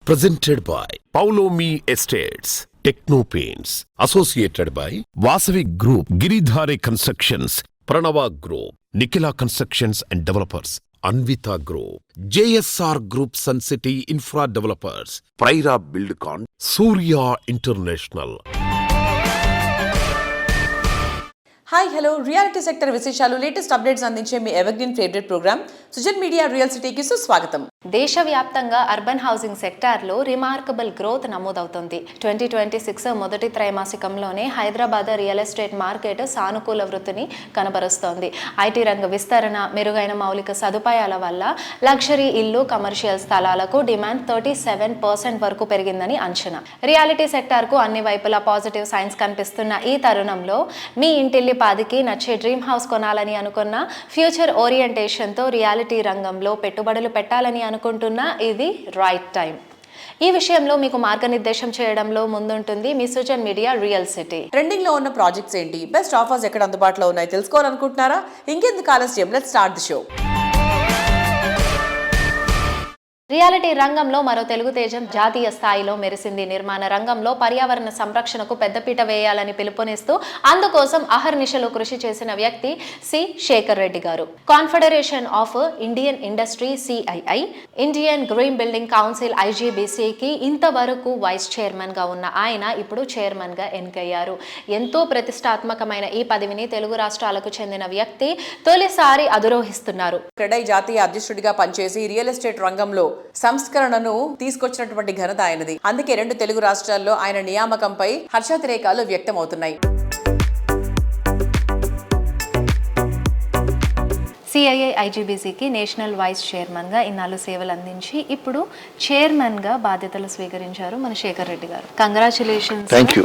presented by Paulomi Estates, Techno Paints, associated by Vasavi Group, Giridhare Constructions, Pranava Group, Nikila Constructions and Developers, Anvita Group, JSR Group Sun City Infra Developers, Praira Buildcon, Surya International. Hi hello reality sector విశేషాలు latest updates అందించే మీ evergreen favourite programme Sujan media real సిటీకి సుస్వాగతం. దేశవ్యాప్తంగా urban housing సెక్టార్లో remarkable growth నమోదవుతోంది. 2026 మొదటి త్రైమాసికంలోనే హైదరాబాద్ రియల్ ఎస్టేట్ మార్కెట్ సానుకూల వృద్ధిని కనబరుస్తోంది. ఐటీ రంగ విస్తరణ, మెరుగైన మౌలిక సదుపాయాల వల్ల లగ్జరీ ఇల్లు, కమర్షియల్ స్థలాలకు డిమాండ్ 37% వరకు పెరిగిందని అంచనా. రియాలిటీ సెక్టార్కు అన్ని వైపులా పాజిటివ్ సైన్స్ కనిపిస్తున్న ఈ తరుణంలో మీ ఇంటిల్లి పాదికి నచ్చే డ్రీమ్ హౌస్ కొనాలని అనుకున్న, ఫ్యూచర్ ఓరియంటేషన్తో రియాలిటీ రంగంలో పెట్టుబడులు పెట్టాలని అనుకుంటున్నా ఇది రైట్ టైం. ఈ విషయంలో మీకు మార్గనిర్దేశం చేయడంలో ముందుంటుంది మీ Sujan media real city. Trending లో ఉన్న ప్రాజెక్ట్స్ ఏంటి, బెస్ట్ ఆఫర్స్ ఎక్కడ అందుబాటులో ఉన్నాయో తెలుసుకోవాలనుకుంటున్నారా? ఇంకెందుకు ఆలస్యం, let's start the show. Reality రంగంలో మరో తెలుగు తేజం జాతీయ స్థాయిలో మెరిసింది. నిర్మాణ రంగంలో పర్యావరణ సంరక్షణకు పెద్దపీట వేయాలని పిలుపునిస్తూ అందుకోసం అహర్నిశలు కృషి చేసిన వ్యక్తి C Shekhar Reddy garu. Confederation of Indian industry CII, Indian green building council IGBCకి ఇంతవరకు వైస్ చైర్మన్ గా ఉన్న ఆయన ఇప్పుడు చైర్మన్ గా ఎన్నికయ్యారు. ఎంతో ప్రతిష్టాత్మకమైన ఈ పదవిని తెలుగు రాష్ట్రాలకు చెందిన వ్యక్తి తొలిసారి అధిరోహిస్తున్నారు. క్రెడై జాతీయ అధ్యక్షుడిగా పనిచేసి రియల్ ఎస్టేట్ రంగంలో సంస్కరణను తీసుకొచ్చినటువంటి ఘనత ఆయనది. అందుకే 2 తెలుగు రాష్ట్రాల్లో ఆయన నియామకంపై హర్షాతిరేకాలు వ్యక్తమవుతున్నాయి. CII IGBCకి నేషనల్ వైస్ చైర్మన్ గా ఇన్నాళ్ళు సేవలు అందించి ఇప్పుడు చైర్మన్ గా బాధ్యతలు స్వీకరించారు మన Shekhar Reddy garu. Congratulations. Thank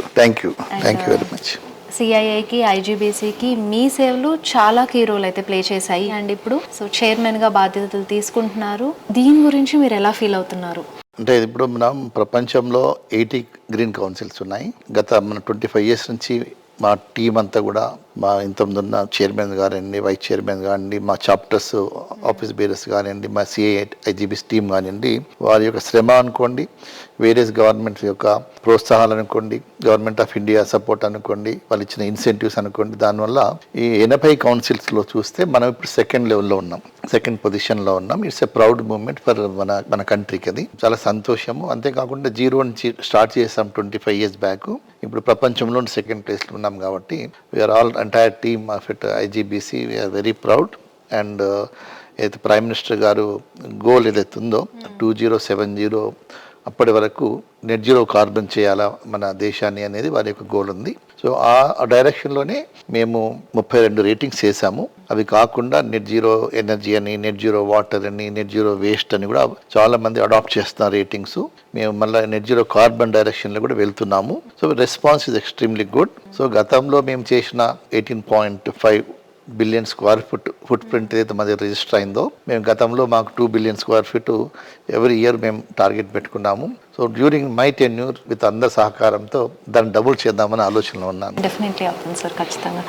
you very much. CIIకి IGBCకి మీ సేవలు చాలా కీ రోల్ అయితే ప్లే చేశాయి. అండ్ ఇప్పుడు చైర్మన్ గా బాధ్యతలు తీసుకుంటున్నారు. దీని గురించి మీరు ఎలా ఫీల్ అవుతున్నారు? అంటే ఇప్పుడు మనం ప్రపంచంలో 80 గ్రీన్ కౌన్సిల్స్ ఉన్నాయి. గత మన 25 years నుంచి మా టీం అంతా కూడా, మా ఇంతకుముందు ఉన్న చైర్మన్ కానివ్వండి, వైస్ చైర్మన్ కానివ్వండి, మా చాప్టర్స్ ఆఫీస్ బేరర్స్ కానివ్వండి, మా CII IGBC టీం కానివ్వండి, వారి యొక్క శ్రమ అనుకోండి, వేరియస్ గవర్నమెంట్ యొక్క ప్రోత్సాహాలు అనుకోండి, గవర్నమెంట్ ఆఫ్ ఇండియా సపోర్ట్ అనుకోండి, వాళ్ళు ఇచ్చిన ఇన్సెంటివ్స్ అనుకోండి, దానివల్ల ఈ 80 కౌన్సిల్స్లో చూస్తే మనం ఇప్పుడు సెకండ్ లెవెల్లో ఉన్నాం, సెకండ్ పొజిషన్లో ఉన్నాం. It's a proud moment for మన కంట్రీకి. అది చాలా సంతోషము. అంతేకాకుండా 0 నుంచి స్టార్ట్ చేసాం 25 years బ్యాక్. ఇప్పుడు ప్రపంచంలో సెకండ్ ప్లేస్లో ఉన్నాం కాబట్టి we are all entire team of it IGBC we are very proud. And అయితే ప్రైమ్ మినిస్టర్ గారు గోల్ ఏదైతే ఉందో 2070 అప్పటి వరకు నెట్ జీరో కార్బన్ చేయాలా మన దేశాన్ని అనేది వారి యొక్క గోల్ ఉంది. సో ఆ డైరెక్షన్లోనే మేము 32 రేటింగ్స్ చేసాము. అవి కాకుండా నెట్ జీరో ఎనర్జీ అని, నెట్ జీరో వాటర్ అని, నెట్ జీరో వేస్ట్ అని కూడా చాలా మంది అడాప్ట్ చేస్తున్నారు రేటింగ్స్. మేము మళ్ళీ నెట్ జీరో కార్బన్ డైరెక్షన్లో కూడా వెళ్తున్నాము. So response is extremely good. So గతంలో మేము చేసిన 18.5 బిలియన్ స్క్వేర్ ఫుట్ ప్రింట్ ఏదైతే మా దగ్గర రిజిస్టర్ అయిందో, మేము గతంలో మాకు 2 billion square feet every year మేము టార్గెట్ పెట్టుకున్నాము. So during my tenure with అందరి సహకారంతో దాన్ని డబుల్ చేద్దామని ఆలోచనలో ఉన్నాను. డెఫినెట్లీ అవుతుంది సార్, ఖచ్చితంగా.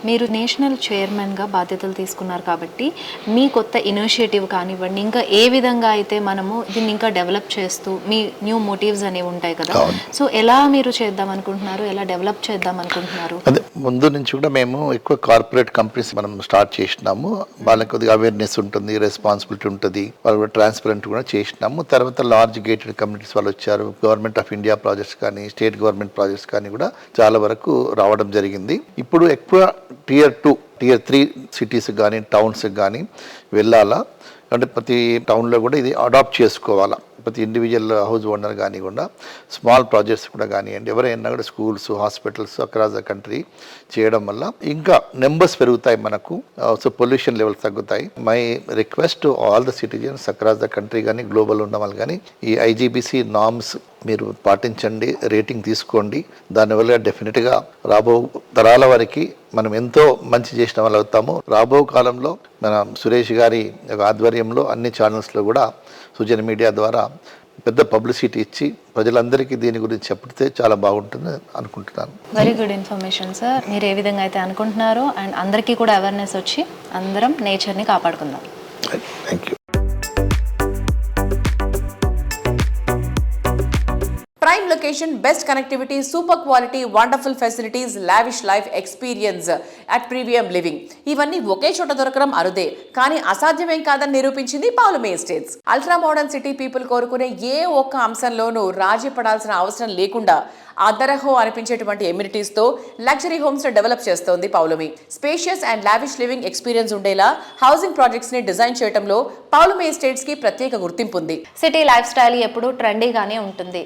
మీరు నేషనల్ చైర్మన్గా బాధ్యతలు తీసుకున్నారు కాబట్టి మీ కొత్త ఇనిషియేటివ్ కానివ్వండి, ఇంకా ఏ విధంగా అయితే మనము దీన్ని ఇంకా డెవలప్ చేస్తూ మీ న్యూ మోటివ్స్ అనేవి ఉంటాయి కదా, సో ఎలా మీరు చేద్దాం అనుకుంటున్నారు, ఎలా డెవలప్ చేద్దాం అనుకుంటున్నారు? అదే ముందు నుంచి కూడా మేము ఎక్కువ కార్పొరేట్ కంపెనీస్ మనం స్టార్ట్ చేసినాము. వాళ్ళకి కొద్దిగా అవేర్నెస్ ఉంటుంది, రెస్పాన్సిబిలిటీ ఉంటుంది, వాళ్ళు కూడా ట్రాన్స్పరెంట్ కూడా చేసినాము. తర్వాత లార్జ్ గేటెడ్ కమ్యూనిటీస్ వాళ్ళు వచ్చారు. గవర్నమెంట్ ఆఫ్ ఇండియా ప్రాజెక్ట్స్ కానీ, స్టేట్ గవర్నమెంట్ ప్రాజెక్ట్స్ కానీ కూడా చాలా వరకు రావడం జరిగింది. ఇప్పుడు ఎక్కువ Tier 2, Tier 3 సిటీస్ కానీ, టౌన్స్ కానీ వెళ్ళాలా అంటే ప్రతి టౌన్లో కూడా ఇది అడాప్ట్ చేసుకోవాలా. ప్రతి ఇండివిజువల్ హౌస్ ఓనర్ కానివ్వకుండా, స్మాల్ ప్రాజెక్ట్స్ కూడా కానివ్వండి, ఎవరైనా కూడా schools, hospitals across the country చేయడం వల్ల ఇంకా నెంబర్స్ పెరుగుతాయి మనకు. సో పొల్యూషన్ లెవెల్స్ తగ్గుతాయి. My request to all the citizens across the country కానీ, గ్లోబల్ ఉన్న వాళ్ళు కానీ, ఈ IGBC నార్మ్స్ మీరు పాటించండి, రేటింగ్ తీసుకోండి. దానివల్ల డెఫినెట్గా రాబో తరాల వారికి మనం ఎంతో మంచి చేసిన వాళ్ళు అవుతాము. రాబో కాలంలో మన సురేష్ గారి ఆధ్వర్యంలో అన్ని ఛానల్స్లో కూడా సుజన్ మీడియా ద్వారా పెద్ద పబ్లిసిటీ ఇచ్చి ప్రజలందరికీ దీని గురించి చెప్తే చాలా బాగుంటుంది అనుకుంటున్నాను. Very good information sir. మీరు ఏ విధంగా అయితే అనుకుంటున్నారో అండ్ అందరికీ కూడా అవేర్నెస్ వచ్చి అందరం నేచర్ని కాపాడుకుందాం. Thank you. Prime location, best connectivity, super quality, wonderful facilities, lavish life experience at premium living. ఇవన్నీ ఒకే చోట దొరకడం అరుదే, కానీ అసాధ్యమేం కాదని నిరూపించింది Paulami estates. Ultra modern city people కోరుకునే ఏ ఒక్క అంశంలోనూ రాజీ పడాల్సిన అవసరం లేకుండా అదరహో అనిపించేటువంటి ఎమ్యూనిటీస్ తో లగ్జరీ హోమ్స్ డెవలప్ చేస్తోంది Paulami. Spacious and lavish living experience ఉండేలా హౌసింగ్ ప్రాజెక్ట్స్ ని డిజైన్ చేయడంలో పౌలమి ఎస్టేట్స్ కి ప్రత్యేక గుర్తింపు ఉంది. సిటీ లైఫ్ స్టైల్ ఎప్పుడూ ట్రెండీగానే ఉంటుంది.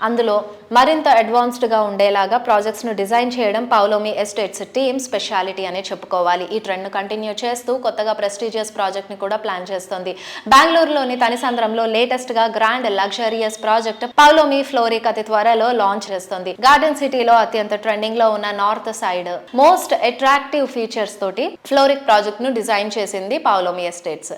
అందులో మరింత అడ్వాన్స్డ్గా ఉండేలాగా ప్రాజెక్ట్స్ను డిజైన్ చేయడం పౌలోమి ఎస్టేట్స్ టీమ్ స్పెషాలిటీ అనే చెప్పుకోవాలి. ఈ ట్రెండ్ను కంటిన్యూ చేస్తూ కొత్తగా ప్రెస్టీజియస్ ప్రాజెక్ట్ని కూడా ప్లాన్ చేస్తోంది. బెంగళూరులోని తనిసంద్రంలో లేటెస్ట్గా grand luxurious project Paulomi fluoric అతి త్వరలో లాంచ్ చేస్తుంది. గార్డెన్ సిటీలో అత్యంత ట్రెండింగ్ లో ఉన్న north side most attractive features తోటి ఫ్లోరిక్ ప్రాజెక్ట్ ను డిజైన్ చేసింది పౌలోమి ఎస్టేట్స్.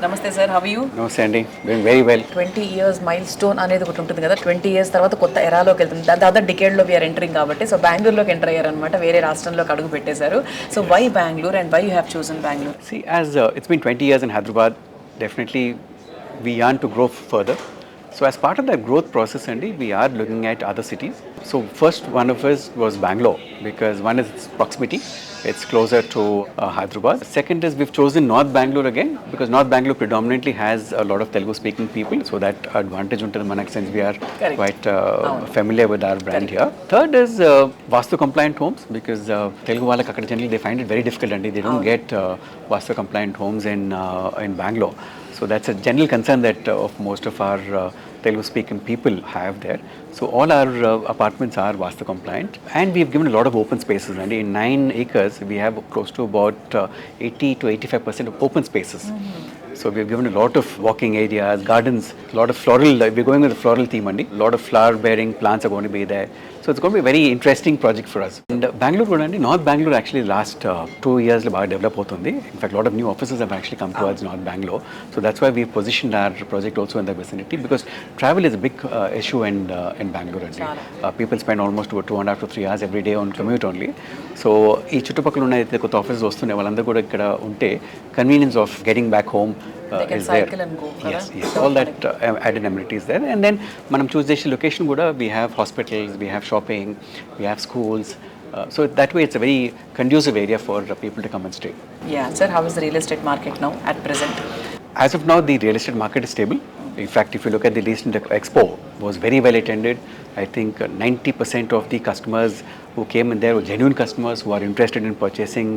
నమస్తే సార్, హౌ ఆర్ యు? నమస్తే అండి, doing very well. 20 years mile stone అనేది ఒకటి ఉంటుంది కదా. 20 years తర్వాత కొత్త ఎరాలోకి వెళ్తుంది. దాదాపు డికేడ్లో వీఆర్ ఎంటరింగ్ కాబట్టి సో బెంగళూరులోకి ఎంటర్ అయ్యారనమాట. వేరే రాష్ట్రంలోకి అడుగు పెట్టేశారు. So why Bengaluru and why you have chosen Bengaluru? See, as it's been 20 years in Hyderabad, definitely we yearn to grow further. So as part of that growth process, Andy, we are looking at other cities. So first one of us was Bangalore, because one is its proximity. It's closer to Hyderabad. Second is we've chosen North Bangalore again, because North Bangalore predominantly has a lot of Telugu speaking people. So that advantage unto the Manak, since we are quite familiar with our brand here. Third is Vastu compliant homes, because Telugu వాళ్ళకి అక్కడ generally they find it very difficult, and they don't get Vastu compliant homes in Bangalore. So that's a general concern that of most of our Telugu speaking people have there. So all our apartments are Vastu compliant, and we've given a lot of open spaces, and in 9 acres we have close to about 80 to 85% of open spaces. So we've given a lot of walking areas, gardens, a lot of floral, we're going with a floral theme, and a lot of flower bearing plants are going to be there. So it's going to be a very interesting project for us. And Bangalore, North Bangalore actually last 2 years lo baga develop avutundi. In fact, a lot of new offices have actually come towards North Bangalore. So that's why we've positioned our project also in the vicinity, because travel is a big issue in Bangalore. People spend almost 2.5 to 3 hours every day on commute only. So ఈ చుట్టుపక్కల ఉన్న అయితే కొత్త offices వస్తున్నాయి, వాళ్ళందరూ కూడా ఇక్కడ ఉంటే convenience of getting back home is there. Yes, all that added amenities there. And then మనం చూస్ చేసే లొకేషన్ కూడా we have hospitals, we have shopping, we have schools. So that way it's a very conducive area for people to come and stay. Yeah, sir, how is the real estate market now at present? As of now, the real estate market is stable. In fact, if you look at the recent expo, was very well attended. I think 90% of the customers who came in there were genuine customers who are interested in purchasing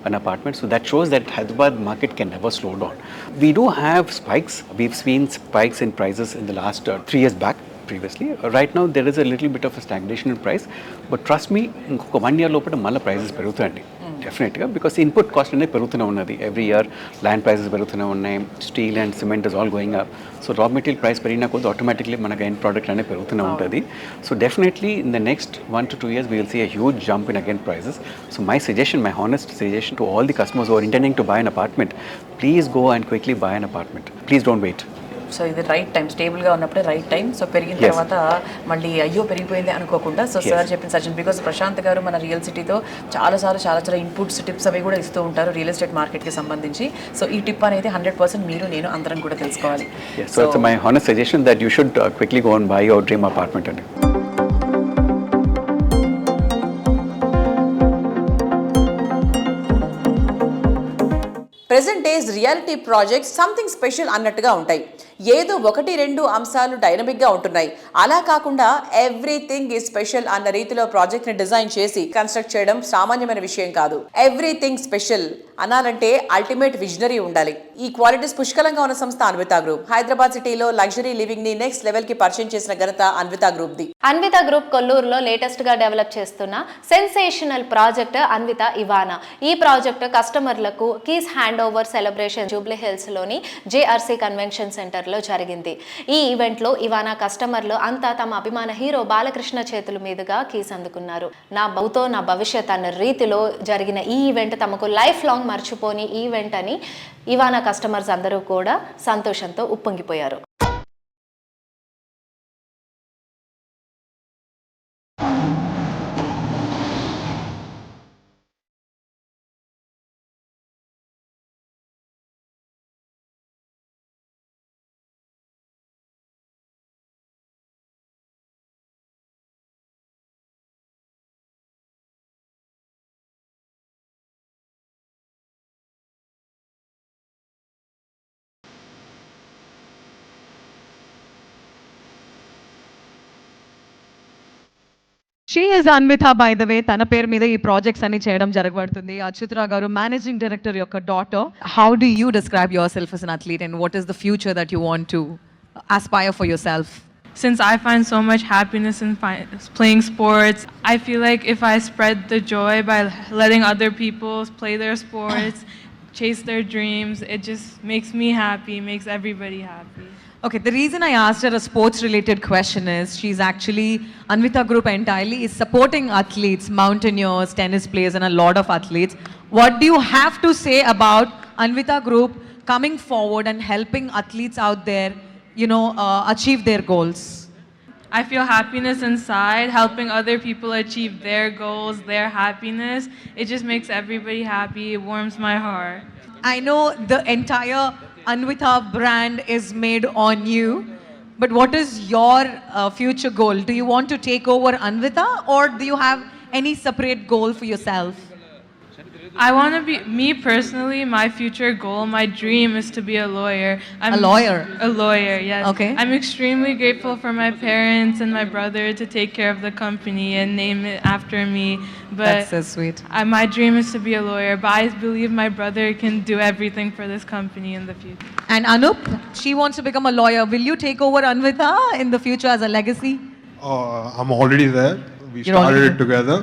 an apartment. So that shows that Hyderabad market can never slow down. We do have spikes. We've seen spikes in prices in the last 3 years back. Previously, right now there is a little bit of a stagnation in price, but trust me, ఇంకొక 1 year లోపల మళ్ళీ prices పెరుగుతాయండి డెఫినెట్గా, because input cost అనేది పెరుగుతూనే ఉన్నది. Every year land prices పెరుగుతూనే ఉన్నాయి, steel and cement is all going up. So raw material price పెరిగినా కొద్ది ఆటోమేటిక్లీ మనకు ఎండ్ ప్రోడక్ట్ అనేది పెరుగుతూనే ఉంటుంది. So definitely in the next 1 to 2 years we will see a huge jump in again prices. So my suggestion, my honest suggestion to all the customers who are intending to buy an apartment, please go and quickly buy an apartment. Please don't wait. So ఇది right time, స్టేబుల్గా ఉన్నప్పుడే right time. So పెరిగిన తర్వాత మళ్ళీ అయ్యో పెరిగిపోయింది అనుకోకుండా, so sir చెప్పిన సజెషన్, బికాస్ ప్రశాంత్ గారు మన రియల్ సిటీతో చాలా ఇన్పుట్స్, టిప్స్ అవి కూడా ఇస్తూ ఉంటారు రియల్ ఎస్టేట్ మార్కెట్కి సంబంధించి. సో ఈ టిప్ అనేది 100% మీరు నేను అందరం కూడా తెలుసుకోవాలి. So it's my honest suggestion that you should quickly go and buy your dream apartment. Present days reality projects something special అన్నట్టుగా ఉంటాయి. ఏదో 1-2 అంశాలు డైనమిక్గా ఉంటున్నాయి. అలా కాకుండా ఎవ్రీథింగ్ ఈజ్ స్పెషల్ అన్న రీతిలో ప్రాజెక్ట్ని డిజైన్ చేసి కన్స్ట్రక్ట్ చేయడం సామాన్యమైన విషయం కాదు. ఎవ్రీథింగ్ స్పెషల్ అనాలంటే అల్టిమేట్ విజనరీ ఉండాలి. ఈ క్వాలిటీస్ పుష్కలంగా ఉన్న సంస్థ అన్వితా గ్రూప్. హైదరాబాద్ సిటీలో లగ్జరీ లివింగ్ ని నెక్స్ట్ లెవెల్ కి పరిచయం చేసిన ఘనత అన్వితా గ్రూప్ ది. అన్వితా గ్రూప్ కొల్లూరులో లేటెస్ట్ గా డెవలప్ చేస్తున్న సెన్సేషనల్ ప్రాజెక్ట్ అన్విత ఇవానా. ఈ ప్రాజెక్ట్ కస్టమర్లకు keys hand over celebration Jubilee Hills లోని జేఆర్సీ కన్వెన్షన్ సెంటర్ లో జరిగింది. ఈ ఈవెంట్ లో ఇవానా కస్టమర్లు అంతా తమ అభిమాన హీరో బాలకృష్ణ చేతుల మీదుగా కీస్ అందుకున్నారు. నా భౌతో నా భవిష్యత్ అన్న రీతిలో జరిగిన ఈ ఈవెంట్ తమకు లైఫ్ లాంగ్ మర్చిపోని ఈవెంట్ అని ఇవానా కస్టమర్స్ అందరూ కూడా సంతోషంతో ఉప్పొంగిపోయారు. She is Anvitha, by the way. తన పేరు మీద ఈ ప్రాజెక్ట్స్ అన్ని చేయడం జరగబడుతుంది. అచ్యుత్ రావు గారు మేనేజింగ్ డైరెక్టర్ యొక్క daughter. How do you describe yourself as an athlete and what is the future that you want to aspire for yourself? Since I find so much happiness in playing sports, I feel like if I spread the joy by letting other people play their sports, chase their dreams, it just makes me happy, makes everybody happy. Okay, the reason I asked her a sports related question is she's actually, Anvitha Group entirely is supporting athletes, mountaineers, tennis players and a lot of athletes. What do you have to say about Anvitha Group coming forward and helping athletes out there, achieve their goals? I feel happiness inside, helping other people achieve their goals, their happiness. It just makes everybody happy. It warms my heart. I know the entire Anvitha brand is made on you, but what is your future goal? Do you want to take over Anvitha or do you have any separate goal for yourself? I want to be, me personally, my future goal, my dream is to be a lawyer. A lawyer? A lawyer, yes. Okay. I'm extremely grateful for my parents and my brother to take care of the company and name it after me. But That's so sweet. my dream is to be a lawyer, but I believe my brother can do everything for this company in the future. And Anup, she wants to become a lawyer. Will you take over Anvitha in the future as a legacy? I'm already there. We You're started already it together.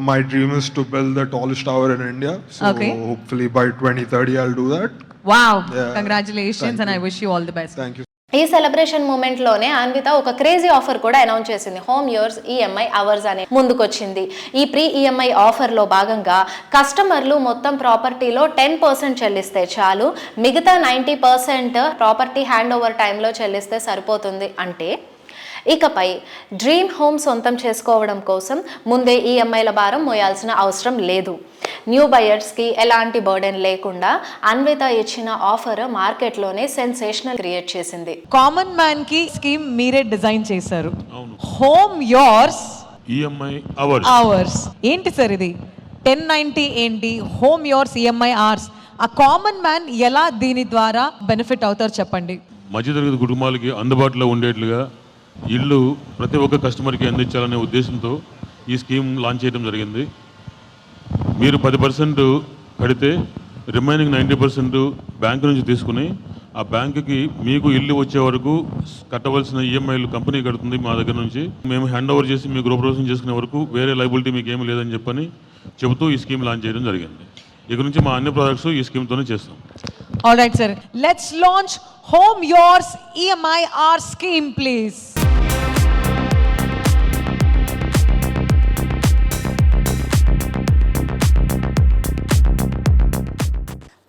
My dream is to build the tallest tower in India. So Okay. hopefully by 2030 I'll do that. Wow. Yeah. Congratulations Thank and I you. wish you all the best. Thank you. ఈ celebration మూమెంట్లోనే Anvitha ఒక crazy offer కూడా announce చేసింది. Home yours EMI hours అనే ముందుకొచ్చింది. ఈ pre EMI ఆఫర్లో భాగంగా కస్టమర్లు మొత్తం ప్రాపర్టీలో 10% చెల్లిస్తే చాలు, మిగతా 90% ప్రాపర్టీ హ్యాండ్ ఓవర్ టైంలో చెల్లిస్తే సరిపోతుంది. అంటే ఇకపై డ్రీమ్ హోమ్ సొంతం చేసుకోవడం కోసం ముందే ఈఎంఐల భారం మోయాల్సిన అవసరం లేదు. న్యూ బయర్స్కి ఎలాంటి బర్డెన్ లేకుండా అన్విత ఇచ్చిన ఆఫర్ మార్కెట్లోనే సెన్సేషనల్ క్రియేట్ చేసింది. కామన్ మ్యాన్ కి స్కీమ్ మీరే డిజైన్ చేశారు. Home yours EMI hours. Hours ఏంటి సార్ ఇది? 1090 ఏంటి? Home yours EMI hours. ఆ కామన్ మ్యాన్ ఎలా దీని ద్వారా బెనిఫిట్ అవుతారు చెప్పండి. మధ్యతరగతి కుటుంబాలకి అందుబాటులో ఉండేట్లుగా ఇల్లు ప్రతి ఒక్క కస్టమర్కి అందించాలనే ఉద్దేశంతో ఈ స్కీమ్ లాంచ్ చేయడం జరిగింది. మీరు 10% కడితే రిమైనింగ్ 90% బ్యాంకు నుంచి తీసుకుని ఆ బ్యాంకుకి మీకు ఇల్లు వచ్చే వరకు కట్టవలసిన ఈఎంఐలు కంపెనీ కడుతుంది మా దగ్గర నుంచి. మేము హ్యాండ్ ఓవర్ చేసి మీ గృహప్రవేశం చేసుకునే వరకు వేరే లైబిలిటీ మీకు ఏమీ లేదని చెప్పని చెబుతూ ఈ స్కీమ్ లాంచ్ చేయడం జరిగింది. ఇక నుంచి మా అన్ని ప్రాజెక్ట్స్ ఈ స్కీమ్తోనే చేస్తాం. All right, sir. Let's launch Home Yours EMI R scheme, please.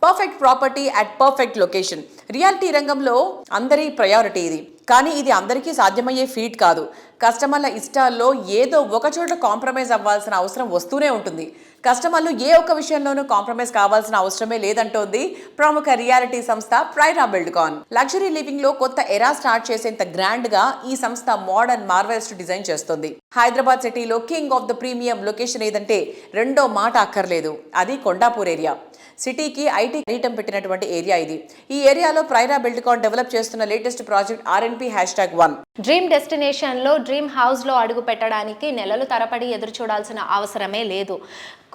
Perfect property at perfect location. Reality రంగంలో అందరి ప్రయారిటీ ఇది, కానీ ఇది అందరికీ సాధ్యమయ్యే ఫీట్ కాదు. కస్టమర్ల ఇష్టాల్లో ఏదో ఒక చోట కాంప్రమైజ్ అవ్వాల్సిన అవసరం వస్తూనే ఉంటుంది. కస్టమర్లు ఏ ఒక్క విషయంలోనూ కాంప్రమైజ్ కావాల్సిన అవసరమే లేదంటోంది ప్రముఖ రియాలిటీ సంస్థ ప్రైరా బిల్డ్కాన్. లగ్జరీ లివింగ్ లో కొత్త ఎరా స్టార్ట్ చేసేంత గ్రాండ్ గా ఈ సంస్థ మోడర్న్ మార్వెల్స్ డిజైన్ చేస్తుంది. హైదరాబాద్ సిటీలో king of the premium location ఏదంటే రెండో మాట అక్కర్లేదు, అది కొండాపూర్ ఏరియా. సిటీకి ఐటీ రీటం పెట్టినటువంటి ఏరియా ఇది. ఈ ఏరియాలో ప్రైరా బిల్డ్కాన్ డెవలప్ చేస్తున్న లేటెస్ట్ ప్రాజెక్ట్ RNP#1. డ్రీమ్ డెస్టినేషన్లో డ్రీమ్ హౌస్లో అడుగు పెట్టడానికి నెలలు తరబడి ఎదురు చూడాల్సిన అవసరమే లేదు.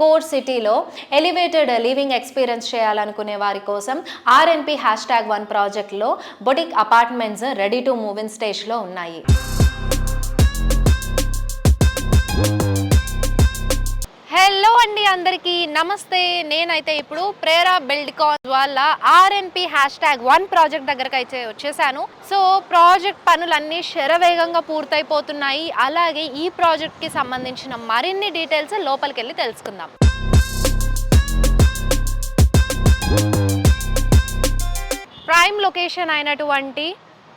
కోర్ సిటీలో ఎలివేటెడ్ లివింగ్ ఎక్స్పీరియన్స్ చేయాలనుకునే వారి కోసం RNP#1 ప్రాజెక్ట్లో boutique apartments ready to move in స్టేజ్లో ఉన్నాయి. హలో అండి, అందరికీ నమస్తే. నేనైతే ఇప్పుడు ప్రేరా బిల్డ్కాన్ వాళ్ళ RNP#1 ప్రాజెక్ట్ దగ్గరకు అయితే వచ్చేసాను. సో ప్రాజెక్ట్ పనులన్నీ శరవేగంగా పూర్తయిపోతున్నాయి. అలాగే ఈ ప్రాజెక్ట్కి సంబంధించిన మరిన్ని డీటెయిల్స్ లోపలికి వెళ్ళి తెలుసుకుందాం. ప్రైమ్ లొకేషన్ అయినటువంటి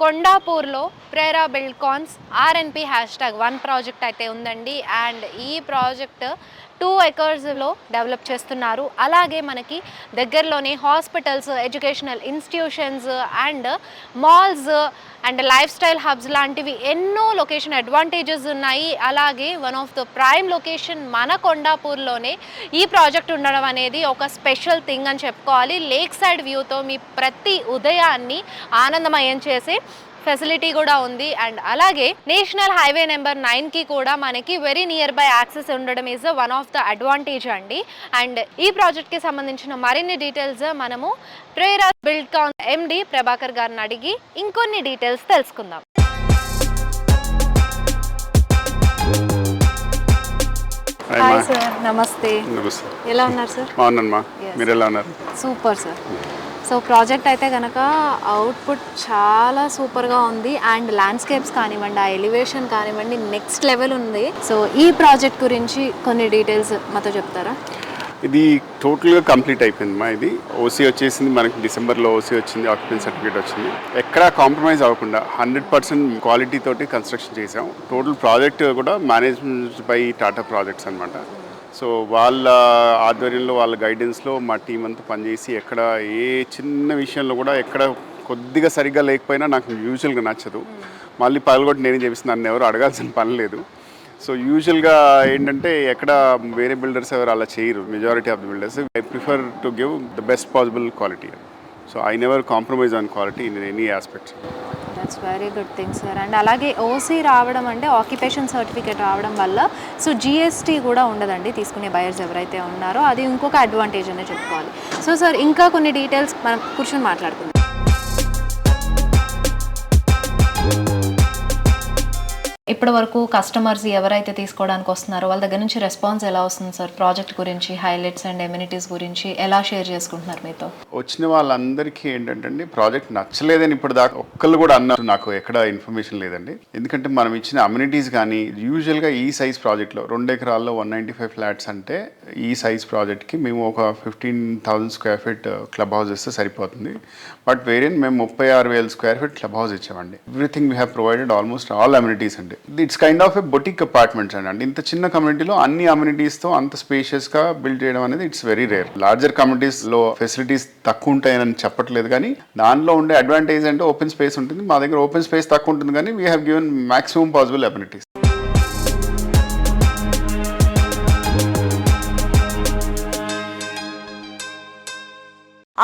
కొండాపూర్లో ప్రేరా బిల్డ్కాన్స్ RNP#1 ప్రాజెక్ట్ అయితే ఉందండి. అండ్ ఈ ప్రాజెక్ట్ 2 acresలో డెవలప్ చేస్తున్నారు. అలాగే మనకి దగ్గరలోనే hospitals, educational institutions and malls and lifestyle hubs లాంటివి ఎన్నో లొకేషన్ అడ్వాంటేజెస్ ఉన్నాయి. అలాగే one of the prime location మన కొండాపూర్లోనే ఈ ప్రాజెక్ట్ ఉండడం అనేది ఒక స్పెషల్ థింగ్ అని చెప్పుకోవాలి. లేక్ సైడ్ వ్యూతో మీ ప్రతి ఉదయాన్ని ఆనందమయం చేసే ఫెసిలిటీ కూడా ఉంది. అండ్ అలాగే నేషనల్ హైవే నెంబర్ 9కి కూడా మనకి వెరీ నియర్ బై యాక్సెస్ ఉండడం is one of the advantage అండి. అండ్ ఈ ప్రాజెక్ట్కి సంబంధించిన మరిన్ని డీటెయిల్స్ మనము ప్రేరా బిల్డ్కాన్ MD ప్రభాకర్ గారిని అడిగి ఇంకొన్ని డీటెయిల్స్ తెలుసుకుందాం. హాయ్ సార్, నమస్తే. నమస్తే. ఎలా ఉన్నారు సార్? బాగున్నానమ్మా, మీరు ఎలా ఉన్నారు? Super sir. సో ప్రాజెక్ట్ అయితే కనుక అవుట్పుట్ చాలా సూపర్గా ఉంది. అండ్ ల్యాండ్స్కేప్స్ కానివ్వండి, ఆ ఎలివేషన్ కానివ్వండి, నెక్స్ట్ లెవెల్ ఉంది. సో ఈ ప్రాజెక్ట్ గురించి కొన్ని డీటెయిల్స్ మాతో చెప్తారా? ఇది టోటల్గా కంప్లీట్ అయిపోయిందమ్మా. ఇది ఓసీ వచ్చేసింది మనకి, డిసెంబర్లో ఓసీ వచ్చింది, ఆక్యుపెన్సీ సర్టిఫికేట్ వచ్చింది. ఎక్కడా కాంప్రమైజ్ అవ్వకుండా 100% క్వాలిటీ తోటి కన్స్ట్రక్షన్ చేసాం. టోటల్ ప్రాజెక్ట్ కూడా మేనేజ్మెంట్ బై టాటా ప్రాజెక్ట్స్ అనమాట. సో వాళ్ళ ఆధ్వర్యంలో, వాళ్ళ గైడెన్స్లో మా టీం అంతా పనిచేసి ఎక్కడ ఏ చిన్న విషయంలో కూడా ఎక్కడ కొద్దిగా సరిగ్గా లేకపోయినా నాకు యూజువల్గా నచ్చదు. మళ్ళీ పగలగొట్టి నేనే చేపిస్తున్నాను, నన్ను ఎవరు అడగాల్సిన పని లేదు. సో యూజువల్గా ఏంటంటే ఎక్కడ వేరే బిల్డర్స్ ఎవరు అలా చేయరు. Majority of the builders I prefer to give the best possible quality. So I never compromise on quality in any aspects. That's very good thing sir. And అలాగే ఓసీ రావడం అంటే ఆక్యుపేషన్ సర్టిఫికేట్ రావడం వల్ల so GST కూడా ఉండదండి తీసుకునే buyers ఎవరైతే ఉన్నారో, అది ఇంకొక అడ్వాంటేజ్ అనే చెప్పుకోవాలి. సో సార్ ఇంకా కొన్ని డీటెయిల్స్ మనం కూర్చొని మాట్లాడుకుందాం. ఇప్పటి వరకు కస్టమర్స్ ఎవరైతే తీసుకోవడానికి వస్తున్నారో వాళ్ళ దగ్గర నుంచి రెస్పాన్స్ ఎలా వస్తుంది సార్? ప్రాజెక్ట్ గురించి, హైలైట్స్ అండ్ ఎమ్యూనిటీస్ గురించి ఎలా షేర్ చేసుకుంటున్నారు మీతో? వచ్చిన వాళ్ళందరికీ ఏంటంటే ప్రాజెక్ట్ నచ్చలేదని ఇప్పుడు దాకా ఒక్కళ్ళు కూడా అన్నారు. నాకు ఎక్కడ ఇన్ఫర్మేషన్ లేదండి. ఎందుకంటే మనం ఇచ్చిన అమ్యూనిటీస్ కానీ యూజువల్గా ఈ సైజ్ ప్రాజెక్ట్లో 2 ఎకరాల్లో 195 ఫ్లాట్స్ అంటే ఈ సైజ్ ప్రాజెక్ట్కి మేము ఒక 15,000 స్క్వేర్ ఫీట్ క్లబ్ హౌస్ ఇస్తే సరిపోతుంది. బట్ వేరియన్ మేము 36,000 స్క్వేర్ ఫీట్ క్లబ్ హౌస్ ఇచ్చామండి. Everything we have provided almost all amenities అండి. It's kind of a boutique apartments అండి. ఇంత చిన్న కమ్యూనిటీలో అన్ని అమ్యూనిటీస్తో అంత స్పేషియస్గా బిల్డ్ చేయడం అనేది ఇట్స్ వెరీ రేర్. లార్జర్ కమ్యూనిటీస్లో ఫెసిలిటీస్ తక్కువ ఉంటాయని చెప్పట్లేదు, కానీ దానిలో ఉండే అడ్వాంటేజ్ అంటే ఓపెన్ స్పేస్ ఉంటుంది. మా దగ్గర ఓపెన్ స్పేస్ తక్కువ ఉంటుంది, కానీ we have given maximum possible amenities.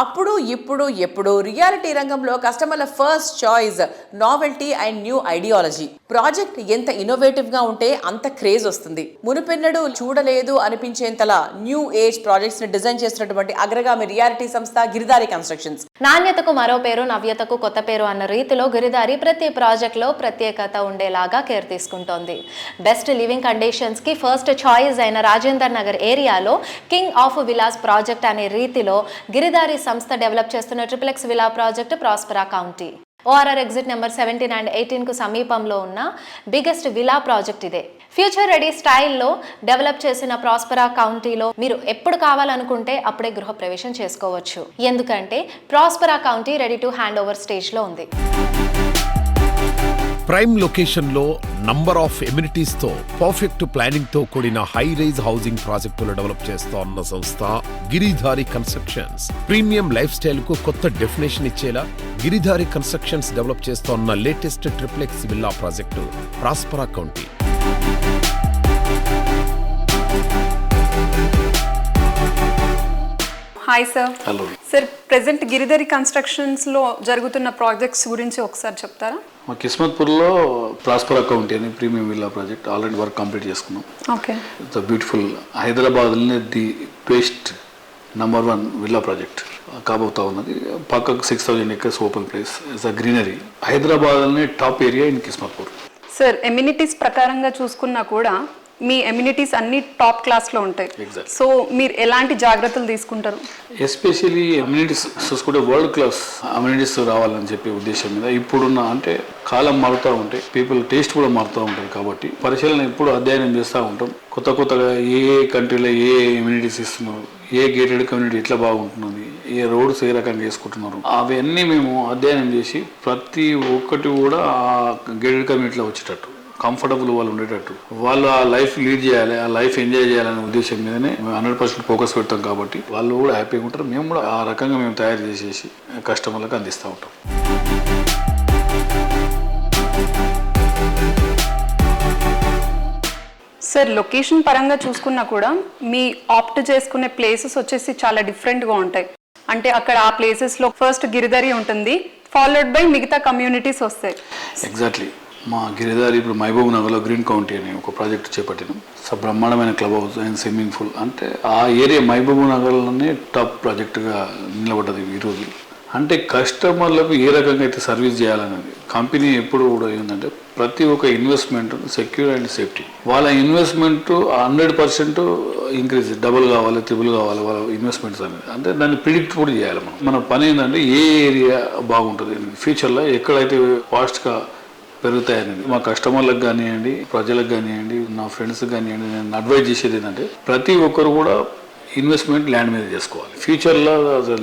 అప్పుడు ఇప్పుడు ఎప్పుడు రియాలిటీ రంగంలో కస్టమర్ల first choice novelty and new ideology. Project ఎంత ఇన్నోవేటివ్ గా ఉంటే అంత క్రేజ్ వస్తుంది. మునుపెన్నడూ చూడలేదు అనిపించేంతలా న్యూ ఏజ్ ప్రాజెక్ట్స్ ని డిజైన్ చేసినటువంటి అగ్రగామి రియాలిటీ సంస్థ గిరిధారి కన్స్ట్రక్షన్స్. నాణ్యతకు మరో పేరు, నవ్యతకు కొత్త పేరు అన్న రీతిలో గిరిధారి ప్రతి ప్రాజెక్ట్ లో ప్రత్యేకత ఉండేలాగా కేర్ తీసుకుంటోంది. బెస్ట్ లివింగ్ కండిషన్స్ కి ఫస్ట్ చాయిస్ అయిన రాజేందర్ నగర్ ఏరియాలో కింగ్ ఆఫ్ విలాస్ ప్రాజెక్ట్ అనే రీతిలో గిరిధారి సంస్థ డెవలప్ చేస్తున్న triplex villa project Prospera county. ORR exit number 17 and 18 కు సమీపంలో ఉన్న బిగ్గెస్ట్ విలా ప్రాజెక్ట్ ఇదే. ఫ్యూచర్ రెడీ స్టైల్లో డెవలప్ చేసిన ప్రాస్పరా కౌంటీలో మీరు ఎప్పుడు కావాలనుకుంటే అప్పుడే గృహ ప్రవేశం చేసుకోవచ్చు. ఎందుకంటే Prospera county ready to hand over స్టేజ్లో ఉంది. ప్రైమ్ లొకేషన్ లో నంబర్ ఆఫ్ ఎమ్యూనిటీస్ తో పర్ఫెక్ట్ ప్లానింగ్ తో కూడిన హై రైజ్ హౌసింగ్ ప్రాజెక్టులు డెవలప్ చేస్తోన్న సంస్థ Giridhari constructions. Premium life style కు కొత్త డెఫినేషన్ ఇచ్చేలా గిరిధారి కన్స్ట్రక్షన్స్ డెవలప్ చేస్తోన్న latest triplex villa project Prospera county. Hi sir. Hello sir. Present Giridhari కన్స్ట్రక్షన్స్లో జరుగుతున్న ప్రాజెక్ట్స్ గురించి ఒకసారి చెప్తారా? మా కిస్మత్పూర్లో ప్రాస్పరా కౌంటీ అని premium villa project already work complete చేసుకున్నాం. ఓకే. It's beautiful. హైదరాబాద్లోనే the best number 1 villa project కాబోతా ఉన్నది. పక్కకు 6,000 acres open place. It's a greenery. హైదరాబాద్లోనే top area in Kismatpur. Sir, amenities ప్రకారంగా చూసుకున్నా కూడా మీ ఎమ్యూనిటీస్ అన్ని టాప్ క్లాస్లో ఉంటాయి. సో మీరు ఎలాంటి జాగ్రత్తలు తీసుకుంటారు? ఎస్పెషల్లీ అమ్యూనిటీస్ చూసుకుంటే వరల్డ్ క్లాస్ అమ్యూనిటీస్ రావాలని చెప్పే ఉద్దేశం మీద ఇప్పుడున్న అంటే కాలం మారుతూ ఉంటాయి, పీపుల్ టేస్ట్ కూడా మారుతూ ఉంటుంది. కాబట్టి పరిశీలన ఎప్పుడు అధ్యయనం చేస్తూ ఉంటాం. కొత్తగా ఏ కంట్రీలో ఏ ఎమ్యూనిటీస్ ఇస్తున్నారు, ఏ గేటెడ్ కమ్యూనిటీ ఎట్లా బాగుంటున్నది, ఏ రోడ్స్ ఏ రకంగా వేసుకుంటున్నారు, అవన్నీ మేము అధ్యయనం చేసి ప్రతి ఒక్కటి కూడా ఆ గేటెడ్ కమ్యూనిటీలో వచ్చేటట్టు కంఫర్టబుల్ వాళ్ళు ఉండేటట్టు వాళ్ళు ఆ లైఫ్ లీడ్ చేయాలి, ఆ లైఫ్ ఎంజాయ్ చేయాలనే ఉద్దేశం మీదనే మేము 100% ఫోకస్ పెడతాం. కాబట్టి వాళ్ళు కూడా హ్యాపీగా ఉంటారు, మేము కూడా ఆ రకంగా మేము తయారు చేసేసి కస్టమర్లకు అందిస్తూ ఉంటాం. సార్, లొకేషన్ పరంగా చూసుకున్నా కూడా మీ ఆప్ట్ చేసుకునే ప్లేసెస్ వచ్చేసి చాలా డిఫరెంట్గా ఉంటాయి. అంటే అక్కడ ఆ ప్లేసెస్లో ఫస్ట్ గిరిధారి ఉంటుంది, ఫాలోడ్ బై మిగతా కమ్యూనిటీస్ వస్తాయి. ఎగ్జాక్ట్లీ. మా గిరిదారి ఇప్పుడు మహబూబ్ నగర్లో గ్రీన్ కౌంటీ అని ఒక ప్రాజెక్ట్ చేపట్టినాం. బ్రహ్మాండమైన club house and swimming pool. అంటే ఆ ఏరియా మహబూబ్ నగర్లోనే టాప్ ప్రాజెక్టుగా నిలబడ్డది ఈరోజు. అంటే కస్టమర్లకు ఏ రకంగా అయితే సర్వీస్ చేయాలనేది కంపెనీ ఎప్పుడు కూడా ఏంటంటే ప్రతి ఒక్క ఇన్వెస్ట్మెంట్ సెక్యూర్ అండ్ సేఫ్టీ. వాళ్ళ ఇన్వెస్ట్మెంట్ 100% ఇంక్రీజ్, డబుల్ కావాలి, ట్రిపుల్ కావాలి వాళ్ళ ఇన్వెస్ట్మెంట్స్ అనేది. అంటే దాన్ని ప్రిడిక్ట్ కూడా చేయాలి మనం. మన పని ఏంటంటే ఏ ఏరియా బాగుంటుంది ఫ్యూచర్లో, ఎక్కడైతే ఫాస్ట్గా పెరుగుతాయనేది మా కస్టమర్లకు కానివ్వండి, ప్రజలకు కానివ్వండి, నా ఫ్రెండ్స్కి కానివ్వండి, నేను అడ్వైజ్ చేసేది ఏంటంటే ప్రతి ఒక్కరు కూడా ఇన్వెస్ట్మెంట్ ల్యాండ్ మీద చేసుకోవాలి. ఫ్యూచర్లో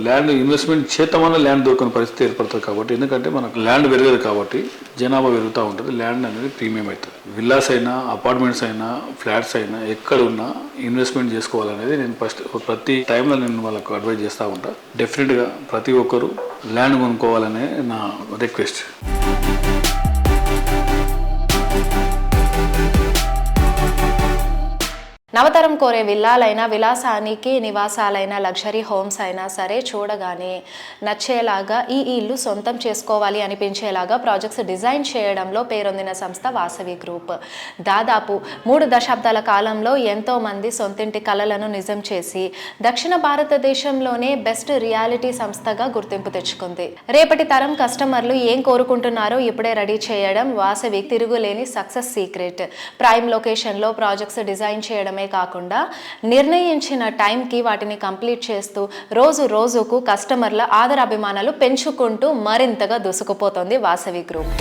ల్యాండ్ ఇన్వెస్ట్మెంట్ చేతమన్న ల్యాండ్ దొరకని పరిస్థితి ఏర్పడుతుంది. కాబట్టి ఎందుకంటే మనకు ల్యాండ్ పెరగదు కాబట్టి జనాభా పెరుగుతూ ఉంటుంది, ల్యాండ్ అనేది ప్రీమియం అవుతుంది. విల్లాస్ అయినా, అపార్ట్మెంట్స్ అయినా, ఫ్లాట్స్ అయినా ఎక్కడ ఉన్నా ఇన్వెస్ట్మెంట్ చేసుకోవాలనేది నేను ఫస్ట్ ప్రతి టైంలో నేను వాళ్ళకు అడ్వైజ్ చేస్తూ ఉంటా. డెఫినెట్గా ప్రతి ఒక్కరు ల్యాండ్ కొనుక్కోవాలనే నా రిక్వెస్ట్. నవతరం కోరే విల్లాలైనా, విలాసానికి నివాసాలైన, లగ్జరీ హోమ్స్ అయినా సరే చూడగానే నచ్చేలాగా ఈ ఇల్లు సొంతం చేసుకోవాలి అనిపించేలాగా ప్రాజెక్ట్స్ డిజైన్ చేయడంలో పేరొందిన సంస్థ వాసవి గ్రూప్. దాదాపు 3 దశాబ్దాల కాలంలో ఎంతో మంది సొంతింటి కలలను నిజం చేసి దక్షిణ భారతదేశంలోనే బెస్ట్ రియాలిటీ సంస్థగా గుర్తింపు తెచ్చుకుంది. రేపటి తరం కస్టమర్లు ఏం కోరుకుంటున్నారో ఇప్పుడే రెడీ చేయడం వాసవి తిరుగులేని సక్సెస్ సీక్రెట్. ప్రైమ్ లొకేషన్లో ప్రాజెక్ట్స్ డిజైన్ చేయడమే కాకుండా నిర్ణయించిన టైంకి వాటిని కంప్లీట్ చేస్తూ రోజు రోజుకు కస్టమర్ల ఆదరాభిమానాలు పెంచుకుంటూ మరింతగా దూసుకుపోతోంది వాసవి గ్రూప్.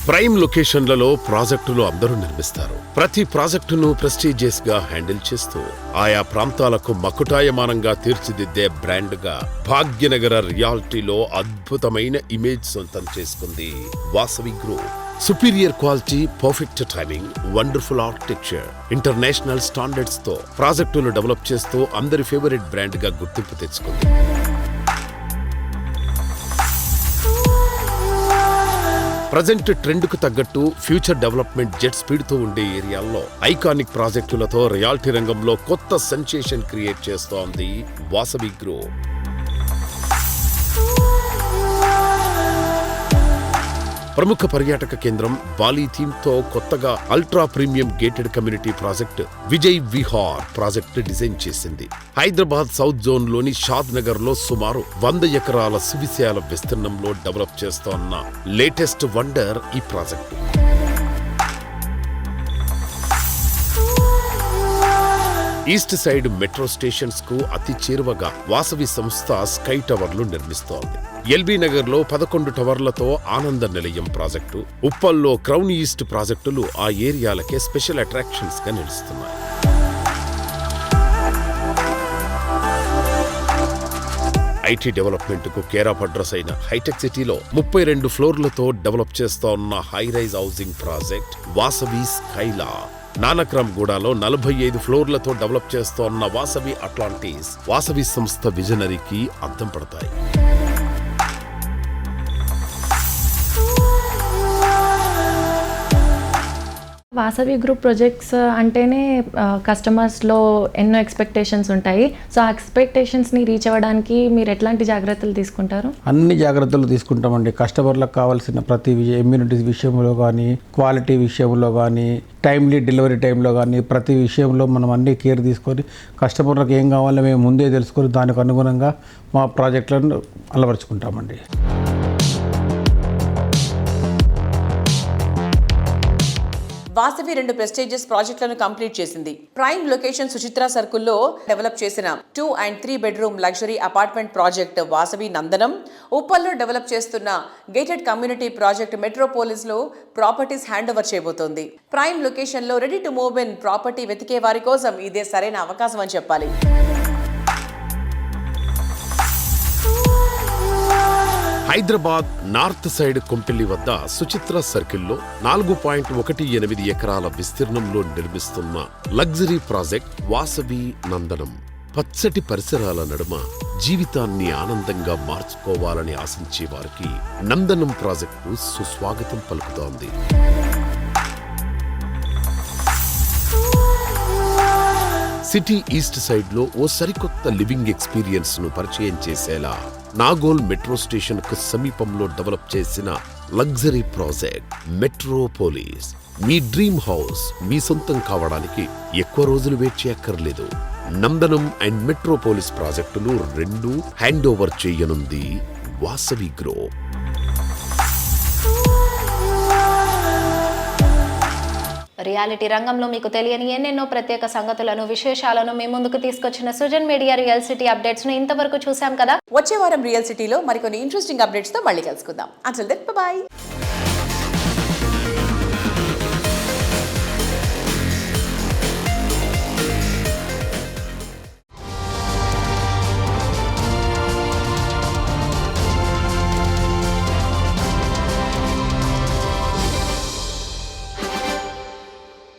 ప్రైమ్ లొకేషన్లలో ప్రాజెక్టులు అందరూ నిర్మిస్తారు. ప్రతి ప్రాజెక్టును ప్రెస్టీజియస్ గా హ్యాండిల్ చేస్తూ ఆయా ప్రాంతాలకు మకుటాయమానంగా తీర్చిదిద్దే బ్రాండ్ గా భాగ్యనగర రియాలిటీలో అద్భుతమైన ఇమేజ్ సొంతం చేసుకుంది Vasavi group. Superior quality, perfect timing, wonderful architecture, international standards తో ప్రాజెక్టులు డెవలప్ చేస్తూ అందరి ఫేవరెట్ బ్రాండ్ గా గుర్తింపు తెచ్చుకుంది. ప్రజెంట్ ట్రెండ్ కు తగ్గట్టు ఫ్యూచర్ డెవలప్మెంట్ జెట్ స్పీడ్ తో ఉండే ఏరియాల్లో ఐకానిక్ ప్రాజెక్టులతో రియాలిటీ రంగంలో కొత్త సెన్సేషన్ క్రియేట్ చేస్తోంది వాసవి గ్రూప్. ప్రముఖ పర్యాటక కేంద్రం బాలి థీమ్ తో కొత్తగా ultra premium gated community project Vijay Vihar project design చేసింది. హైదరాబాద్ సౌత్ జోన్ లోని షాద్ నగర్ లో సుమారు 100 ఎకరాల సువిశాల విస్తీర్ణంలో డెవలప్ చేస్తోన్న లేటెస్ట్ వండర్ ఈ project. East side metro stations కు అతి చేరువగా వాసవి సంస్థ స్కై టవర్లు నిర్మిస్తోంది. ఎల్బీ నగర్ లో 11 టవర్లతో ఆనంద నిలయం ప్రాజెక్టు, ఉప్పల్లో క్రౌన్ ఈస్ట్ ప్రాజెక్టులు ఆ ఏరియాలకే స్పెషల్ అట్రాక్షన్స్ గా నిలుస్తున్నాయి. ఐటీ డెవలప్మెంట్ కు కేర్ ఆఫ్ అడ్రస్ అయిన హైటెక్ సిటీలో 32 ఫ్లోర్లతో డెవలప్ చేస్తోన్న high rise housing project Vasavi Skyla. నానక్రామ్ గూడలో 45 ఫ్లోర్లతో డెవలప్ చేస్తోన్న వాసవి అట్లాంటిస్ వాసవి సంస్థ విజనరీకి అద్దం పడతాయి. వాసవి గ్రూప్ ప్రాజెక్ట్స్ అంటేనే కస్టమర్స్లో ఎన్నో ఎక్స్పెక్టేషన్స్ ఉంటాయి. సో ఆ ఎక్స్పెక్టేషన్స్ని రీచ్ అవ్వడానికి మీరు ఎట్లాంటి జాగ్రత్తలు తీసుకుంటారు? అన్ని జాగ్రత్తలు తీసుకుంటామండి. కస్టమర్లకు కావాల్సిన ప్రతి ఇమ్యూనిటీస్ విషయంలో కానీ, క్వాలిటీ విషయంలో కానీ, టైమ్లీ డెలివరీ టైంలో కానీ ప్రతి విషయంలో మనం అన్ని కేర్ తీసుకొని కస్టమర్లకు ఏం కావాలో మేము ముందే తెలుసుకొని దానికి అనుగుణంగా మా ప్రాజెక్టులను అలవరుచుకుంటామండి. వాసవి 2 ప్రెస్టీజియస్ ప్రాజెక్టులను కంప్లీట్ చేసింది. ప్రైమ్ లొకేషన్ సుచిత్రా సర్కిల్లో డెవలప్ చేసిన 2 and 3 bedroom luxury apartment project Vasavi Nandanam, ఉప్పల్లో డెవలప్ చేస్తున్న గేటెడ్ కమ్యూనిటీ ప్రాజెక్ట్ మెట్రోపోలిస్ లో ప్రాపర్టీస్ హ్యాండ్ ఓవర్ చేయబోతోంది. ప్రైమ్ లొకేషన్ లో ready to move in property వెతికే వారి కోసం ఇదే సరైన అవకాశం అని చెప్పాలి. హైదరాబాద్ నార్త్ సైడ్ కొంపెల్లి వద్ద సుచిత్ర సర్కిల్లో 4.18 ఎకరాల విస్తీర్ణంలో నిర్మిస్తున్న లగ్జరీ ప్రాజెక్ట్ వాసవి నందనం. పచ్చటి పరిసరాల నడుమ జీవితాన్ని ఆనందంగా మార్చుకోవాలని ఆశించే వారికి నందనం ప్రాజెక్టు సుస్వాగతం పలుకుతోంది. సిటీ ఈస్ట్ సైడ్ లో ఓ సరికొత్త లివింగ్ ఎక్స్పీరియన్స్ ను పరిచయం చేసేలా నాగోల్ మెట్రో స్టేషన్ కు సమీపంలో డెవలప్ చేసిన లగ్జరీ ప్రాజెక్ట్ మెట్రోపోలిస్. మీ డ్రీమ్ హౌస్ మీ సొంతం కావడానికి ఎక్కువ రోజులు వెయిట్ చేయక్కర్లేదు. నందనం అండ్ మెట్రోపోలిస్ ప్రాజెక్టులు రెండు హ్యాండ్ ఓవర్ చేయనుంది వాసవి గ్రూప్. రియాలిటీ రంగంలో మీకు తెలియని ఎన్నెన్నో ప్రత్యేక సంగతులను, విశేషాలను మీ ముందుకు తీసుకొచ్చిన Srujan media real city updates ను ఇంతవరకు చూసాం కదా. వచ్చే వారం రియల్ సిటీలో మరికొన్ని ఇంట్రెస్టింగ్ అప్డేట్స్ తో మళ్ళీ కలుసుకుందాం. Until then by.